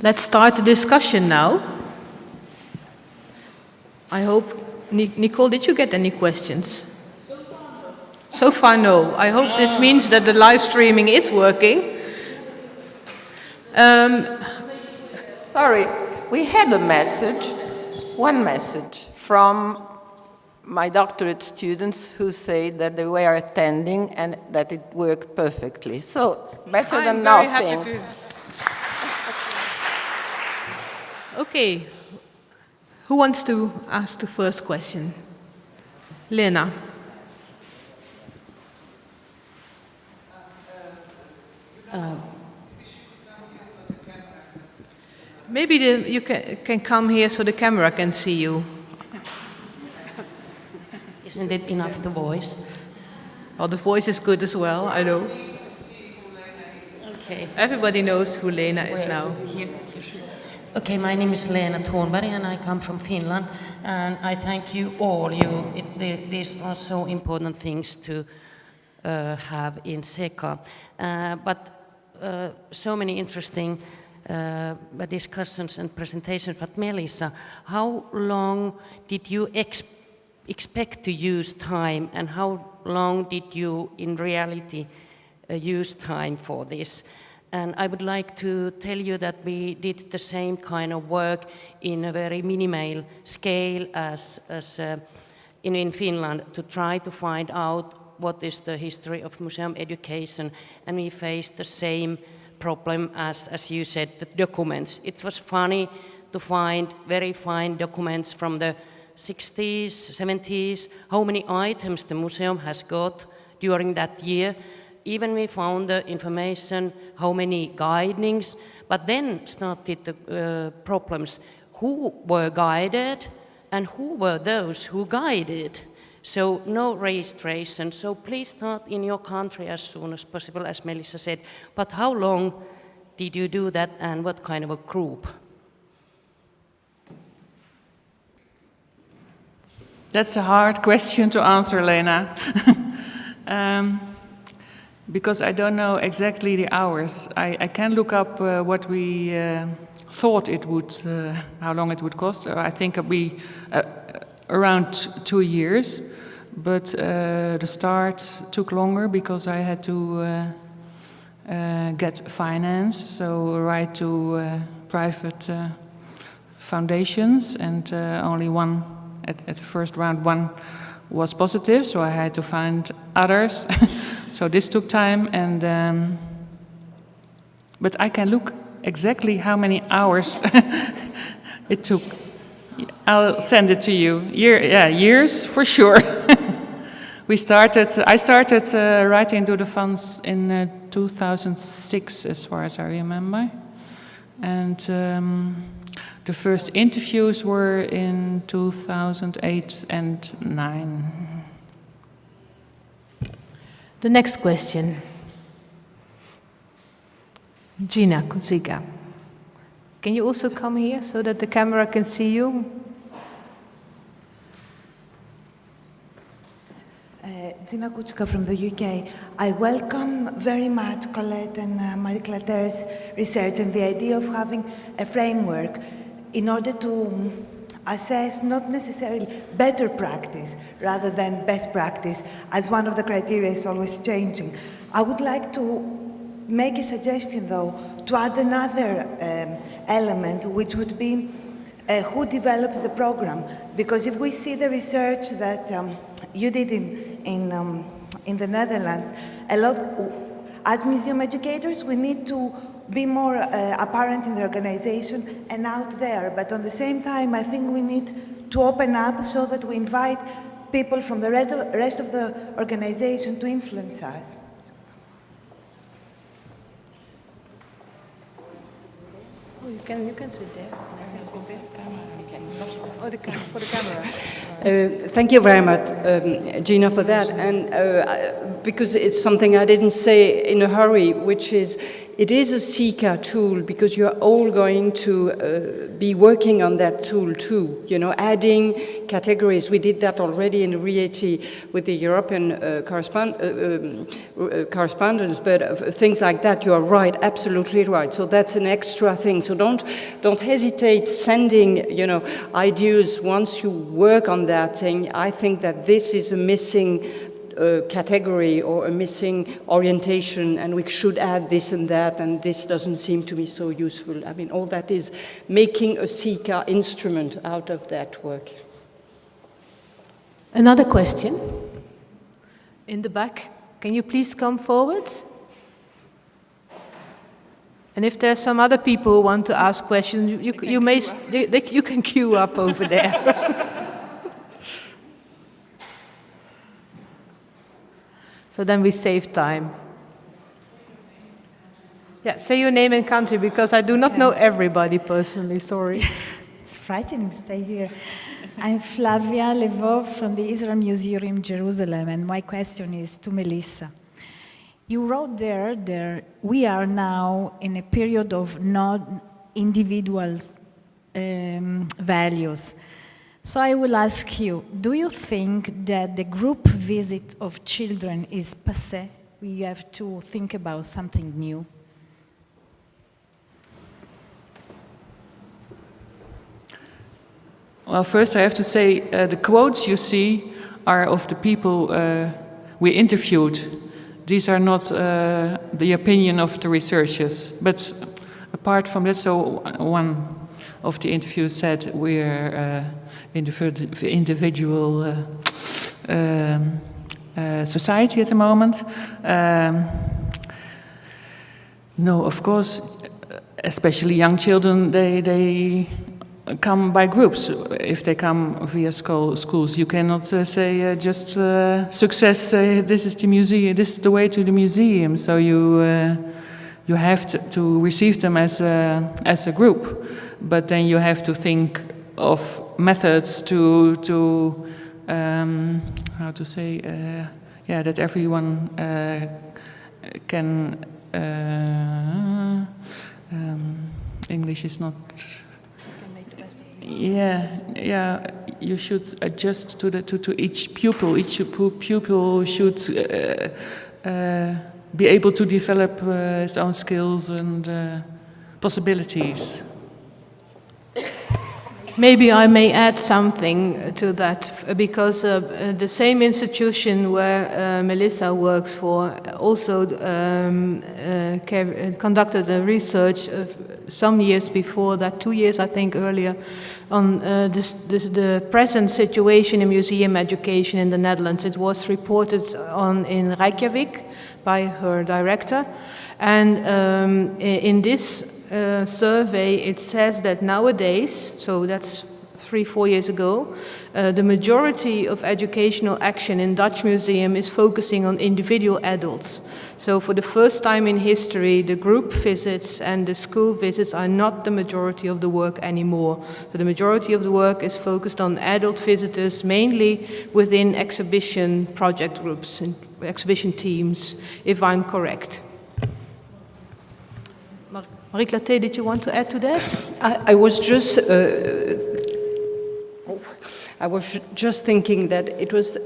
Let's start the discussion now. I hope, Nicole, did you get any questions? So far, no. I hope this means that the live streaming is working. Sorry, we had a message, one message from my doctorate students who say that they were attending and that it worked perfectly. So, better than nothing. Okay. Who wants to ask the first question? Lena. Maybe you can come here so the camera can see you. Isn't it enough, the voice? Well, the voice is good as well, I know. Okay. Everybody knows who Lena is now. Here. Okay, my name is Lena Thornberg and I come from Finland. And I thank you all. These are so important things to have in CECA. But so many interesting discussions and presentations. But Melissa, how long did you expect to use time, and how long did you in reality use time for this? And I would like to tell you that we did the same kind of work in a very minimal scale as in Finland to try to find out what is the history of museum education, and we faced the same problem as you said, the documents. It was funny to find very fine documents from the 60s, 70s, how many items the museum has got during that year. Even we found the information, how many guidings, but then started the problems. Who were guided and who were those who guided? So no registration, so please start in your country as soon as possible, as Melissa said. But how long did you do that and what kind of a group? That's a hard question to answer, Lena. Because I don't know exactly the hours. I can look up what we thought it would, how long it would cost. I think we around 2 years, but the start took longer because I had to get finance, so write to private foundations, and only one at the first round, one was positive, so I had to find others. So this took time, and but I can look exactly how many hours it took. I'll send it to you. Years for sure. I started writing to the funds in 2006, as far as I remember, and the first interviews were in 2008 and 2009. The next question. Gina Kutsika. Can you also come here so that the camera can see you? Gina Kutsika from the UK. I welcome very much Colette and Marie-Clarté's research and the idea of having a framework in order to assess not necessarily better practice rather than best practice, as one of the criteria is always changing. I would like to make a suggestion, though, to add another element, which would be who develops the program. Because if we see the research that you did in the Netherlands, as museum educators, we need to be more apparent in the organization and out there. But at the same time, I think we need to open up so that we invite people from the rest of the organization to influence us. Oh, you can sit there. Oh, for the camera. Thank you very much, Gina, for that. And because it's something I didn't say in a hurry, which is it is a CECA tool because you're all going to be working on that tool too, you know, adding categories. We did that already in RIETI with the European correspondence, but things like that, you are right, absolutely right. So that's an extra thing. So don't hesitate sending, you know, ideas once you work on that, saying, I think that this is a missing category or a missing orientation, and we should add this and that, and this doesn't seem to be so useful. I mean, all that is making a CECA instrument out of that work. Another question. In the back, can you please come forward? And if there's some other people who want to ask questions, you can queue up over there. So then we save time. Yeah, say your name and country, because I do not know everybody personally, sorry. It's frightening to stay here. I'm Flavia Levov from the Israel Museum in Jerusalem, and my question is to Melissa. You wrote there, we are now in a period of non-individual values. So I will ask you, do you think that the group visit of children is passé? We have to think about something new. Well, first I have to say the quotes you see are of the people we interviewed. These are not the opinion of the researchers. But apart from that, so one of the interviews said we're individual society at the moment. No, of course, especially young children, they come by groups. If they come via schools, you cannot say just success. This is the museum. This is the way to the museum. So you have to receive them as a group, but then you have to think of methods to how to say that everyone can. English is not. Yeah. You should adjust to each pupil. Each pupil should be able to develop his own skills and possibilities. Maybe I may add something to that, because the same institution where Melissa works for also conducted a research some years before that, 2 years I think earlier, on the present situation in museum education in the Netherlands. It was reported on in Reykjavik by her director, and in this survey, it says that nowadays, so that's 3-4 years ago, the majority of educational action in Dutch museum is focusing on individual adults. So for the first time in history, the group visits and the school visits are not the majority of the work anymore. So the majority of the work is focused on adult visitors, mainly within exhibition project groups and exhibition teams, if I'm correct. Marie-Clarté, did you want to add to that? I was just thinking that it was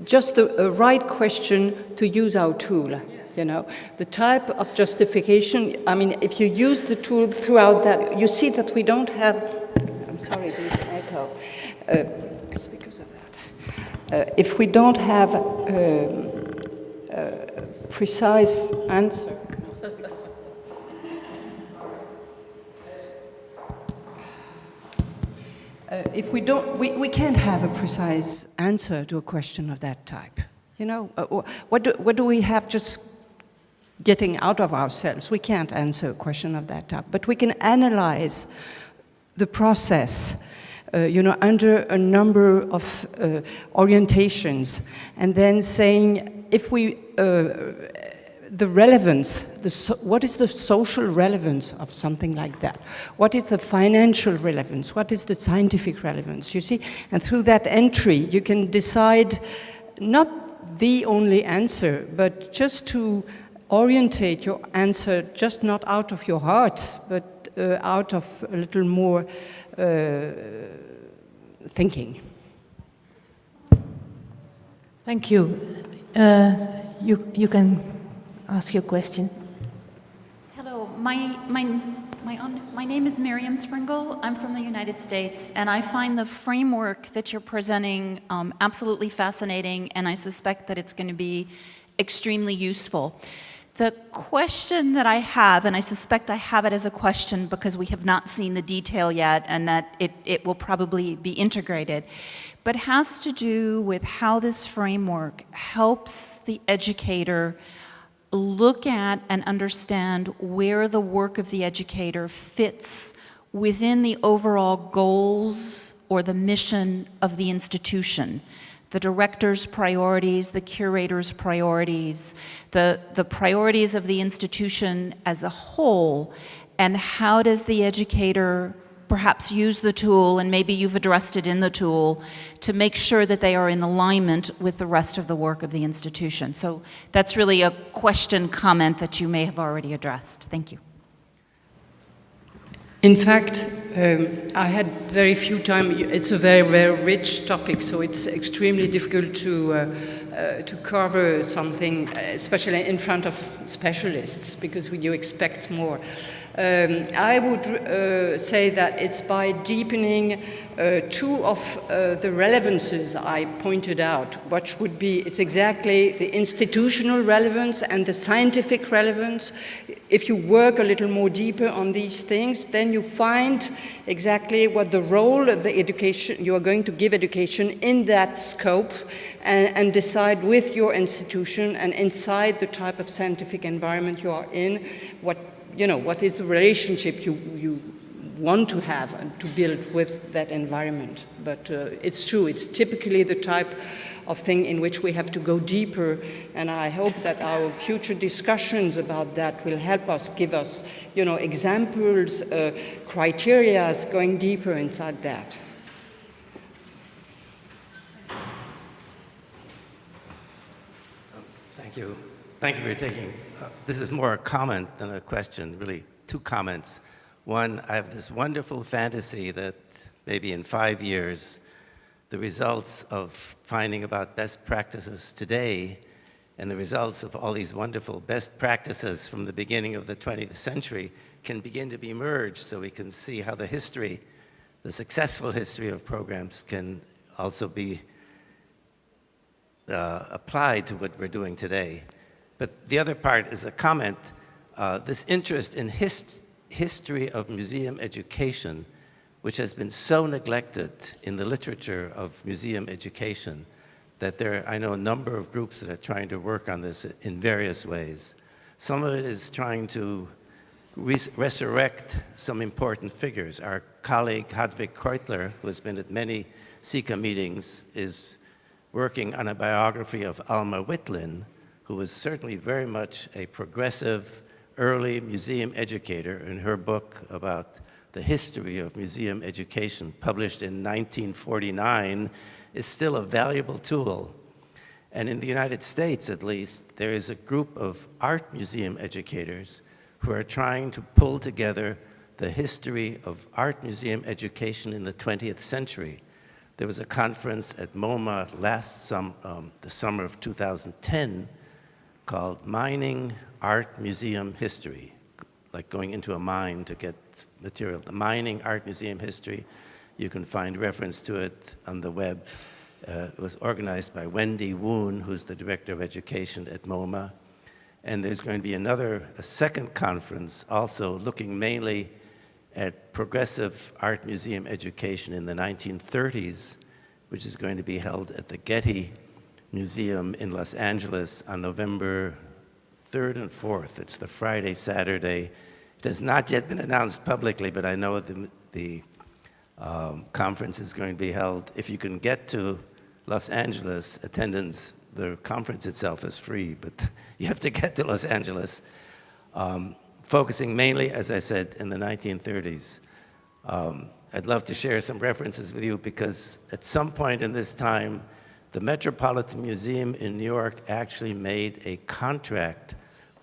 just the right question to use our tool. You know, the type of justification. I mean, if you use the tool throughout that, you see that we don't have. I'm sorry, there's an echo. It's because of that. If we don't have a precise answer. If we don't, we can't have a precise answer to a question of that type. You know, what do we have just getting out of ourselves? We can't answer a question of that type, but we can analyze the process, under a number of orientations, and then saying if we. The relevance, what is the social relevance of something like that? What is the financial relevance? What is the scientific relevance? You see, and through that entry, you can decide not the only answer, but just to orientate your answer just not out of your heart, but out of a little more thinking. Thank you. You can ask your question. Hello, my name is Miriam Springle. I'm from the United States, and I find the framework that you're presenting absolutely fascinating, and I suspect that it's going to be extremely useful. The question that I have, and I suspect I have it as a question because we have not seen the detail yet, and that it will probably be integrated, but has to do with how this framework helps the educator look at and understand where the work of the educator fits within the overall goals or the mission of the institution. The director's priorities, the curator's priorities, the priorities of the institution as a whole, and how does the educator perhaps use the tool, and maybe you've addressed it in the tool, to make sure that they are in alignment with the rest of the work of the institution. So that's really a question, comment that you may have already addressed. Thank you. In fact, I had very few time. It's a very, very rich topic, so it's extremely difficult to cover something, especially in front of specialists, because you expect more. I would say that it's by deepening two of the relevances I pointed out, which would be, it's exactly the institutional relevance and the scientific relevance. If you work a little more deeper on these things, then you find exactly what the role of the education, you are going to give education in that scope, and decide with your institution and inside the type of scientific environment you are in, what is the relationship you want to have and to build with that environment. But it's true, it's typically the type of thing in which we have to go deeper, and I hope that our future discussions about that will help us, give us, examples, criteria going deeper inside that. Thank you. Thank you for taking. This is more a comment than a question, really two comments. One, I have this wonderful fantasy that maybe in 5 years, the results of finding about best practices today and the results of all these wonderful best practices from the beginning of the 20th century can begin to be merged, so we can see how the history, the successful history of programs can also be applied to what we're doing today. But the other part is a comment. This interest in history of museum education, which has been so neglected in the literature of museum education, that I know a number of groups that are trying to work on this in various ways. Some of it is trying to resurrect some important figures. Our colleague Hadvig Kreutler, who has been at many CECA meetings, is working on a biography of Alma Whitlin, who was certainly very much a progressive early museum educator. In her book about the history of museum education, published in 1949, is still a valuable tool. And in the United States, at least, there is a group of art museum educators who are trying to pull together the history of art museum education in the 20th century. There was a conference at MoMA the summer of 2010, called Mining Art Museum History, like going into a mine to get material. The Mining Art Museum History, you can find reference to it on the web. It was organized by Wendy Woon, who's the Director of Education at MoMA. And there's going to be a second conference, also looking mainly at progressive art museum education in the 1930s, which is going to be held at the Getty Museum in Los Angeles on November 3rd and 4th. It's the Friday, Saturday. It has not yet been announced publicly, but I know the conference is going to be held. If you can get to Los Angeles, attendance, the conference itself is free, but you have to get to Los Angeles. Focusing mainly, as I said, in the 1930s. I'd love to share some references with you because at some point in this time, the Metropolitan Museum in New York actually made a contract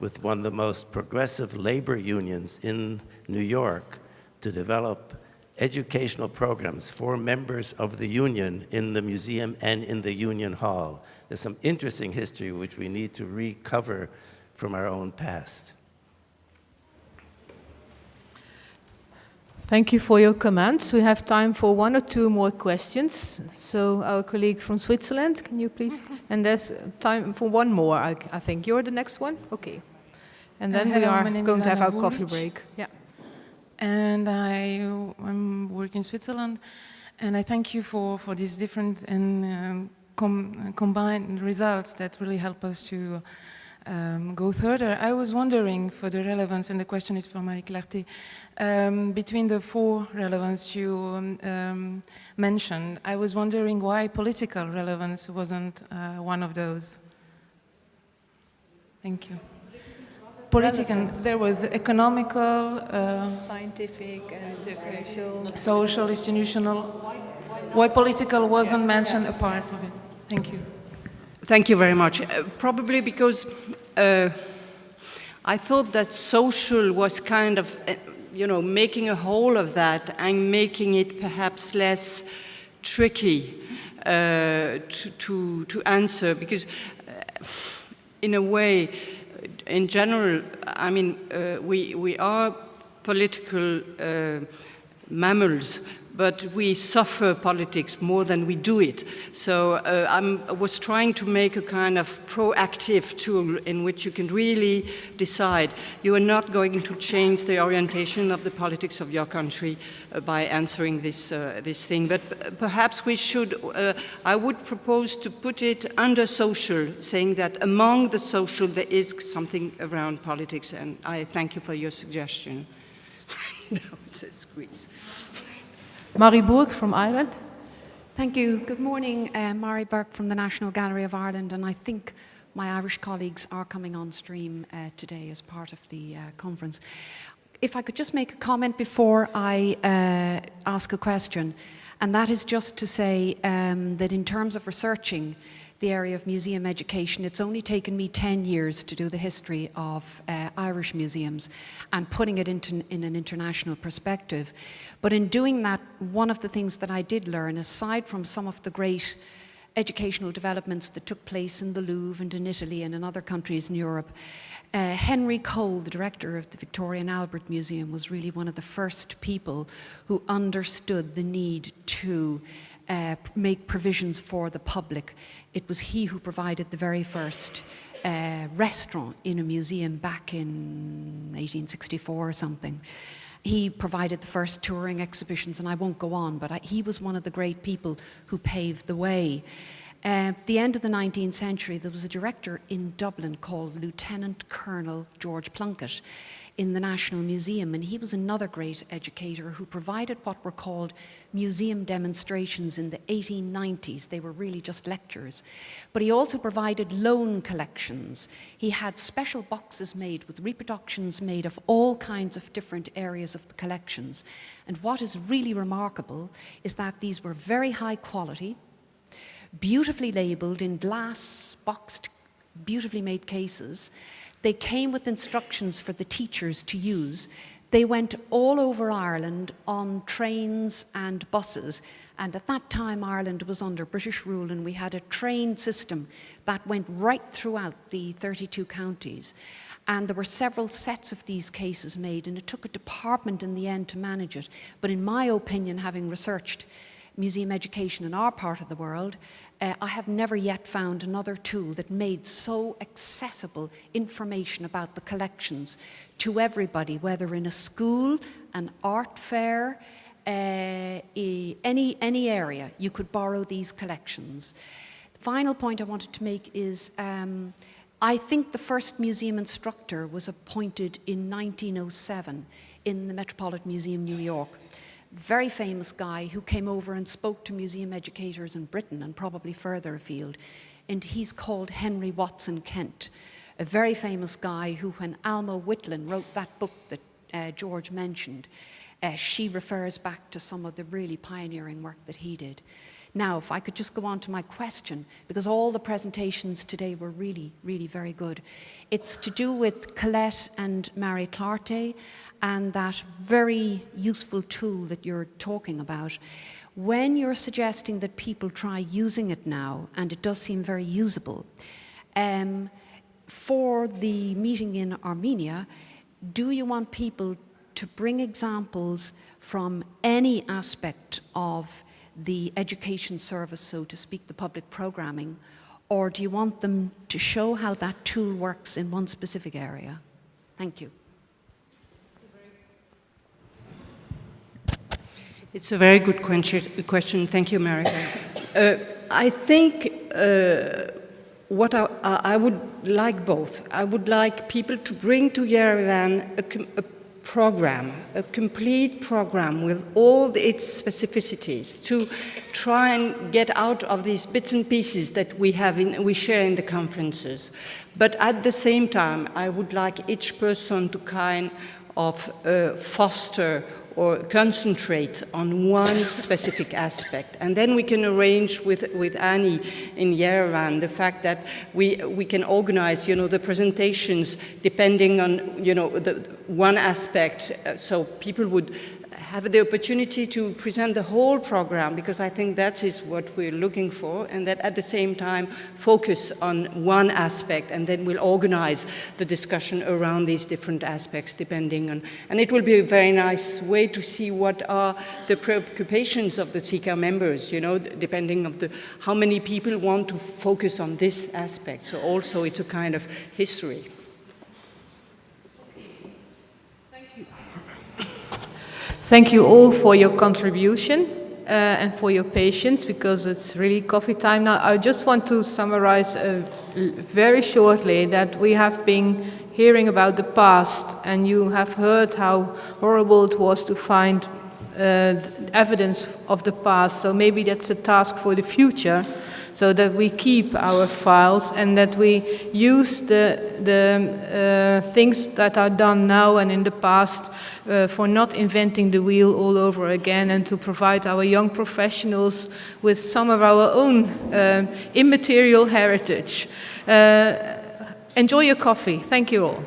with one of the most progressive labor unions in New York to develop educational programs for members of the union in the museum and in the Union Hall. There's some interesting history which we need to recover from our own past. Thank you for your comments. We have time for one or two more questions. So our colleague from Switzerland, can you please? And there's time for one more, I think. You're the next one? Okay. And then we hello, are my name going is to have Anna our coffee Woolrich. break. Yeah. And I'm working in Switzerland, and I thank you for these different and combined results that really help us to go further. I was wondering, for the relevance, and the question is for Marie-Clarté, between the four relevance you mentioned, I was wondering why political relevance wasn't one of those. Thank you. Political, there was economical, Scientific and social, institutional. Why political wasn't mentioned a part of it? Thank you. Thank you very much. Probably because I thought that social was kind of, making a whole of that and making it perhaps less tricky to answer, because in a way, in general, I mean, we are political mammals, but we suffer politics more than we do it. So I was trying to make a kind of proactive tool in which you can really decide. You are not going to change the orientation of the politics of your country by answering this thing. But perhaps we should, I would propose to put it under social, saying that among the social there is something around politics, and I thank you for your suggestion. No, it's a squeeze. Marie Burg from Ireland. Thank you. Good morning, Mari Burke from the National Gallery of Ireland, and I think my Irish colleagues are coming on stream today as part of the conference. If I could just make a comment before I ask a question, and that is just to say that in terms of researching the area of museum education, it's only taken me 10 years to do the history of Irish museums and putting it in an international perspective. But in doing that, one of the things that I did learn, aside from some of the great educational developments that took place in the Louvre and in Italy and in other countries in Europe, Henry Cole, the director of the Victoria and Albert Museum, was really one of the first people who understood the need to make provisions for the public. It was he who provided the very first restaurant in a museum back in 1864 or something. He provided the first touring exhibitions, and I won't go on, but he was one of the great people who paved the way. At the end of the 19th century, there was a director in Dublin called Lieutenant Colonel George Plunkett in the National Museum, and he was another great educator who provided what were called museum demonstrations in the 1890s. They were really just lectures. But he also provided loan collections. He had special boxes made with reproductions made of all kinds of different areas of the collections. And what is really remarkable is that these were very high quality, beautifully labeled in glass, boxed, beautifully made cases. They came with instructions for the teachers to use. They went all over Ireland on trains and buses. And at that time, Ireland was under British rule, and we had a train system that went right throughout the 32 counties. And there were several sets of these cases made, and it took a department in the end to manage it. But in my opinion, having researched museum education in our part of the world, I have never yet found another tool that made so accessible information about the collections to everybody, whether in a school, an art fair, any area, you could borrow these collections. The final point I wanted to make is I think the first museum instructor was appointed in 1907 in the Metropolitan Museum, New York. Very famous guy who came over and spoke to museum educators in Britain and probably further afield. And he's called Henry Watson Kent, a very famous guy who, when Alma Whitlan wrote that book that George mentioned, she refers back to some of the really pioneering work that he did. Now, if I could just go on to my question, because all the presentations today were really, really very good. It's to do with Colette and Marie-Clarté and that very useful tool that you're talking about. When you're suggesting that people try using it now, and it does seem very usable, for the meeting in Armenia, do you want people to bring examples from any aspect of the education service, so to speak, the public programming, or do you want them to show how that tool works in one specific area? Thank you. It's a very good question. Thank you, Mary. I think what I would like both. I would like people to bring to Yerevan a program, a complete program with all its specificities to try and get out of these bits and pieces that we share in the conferences. But at the same time, I would like each person to kind of foster or concentrate on one specific aspect. And then we can arrange with Annie in Yerevan the fact that we can organize, the presentations depending on, the one aspect, so people would have the opportunity to present the whole program, because I think that is what we're looking for, and that at the same time focus on one aspect, and then we'll organize the discussion around these different aspects depending on, and it will be a very nice way to see what are the preoccupations of the CECA members, depending on how many people want to focus on this aspect. So also it's a kind of history. Thank you all for your contribution and for your patience, because it's really coffee time now. I just want to summarize very shortly that we have been hearing about the past, and you have heard how horrible it was to find evidence of the past. So maybe that's a task for the future, so that we keep our files and that we use the things that are done now and in the past for not inventing the wheel all over again, and to provide our young professionals with some of our own immaterial heritage. Enjoy your coffee. Thank you all.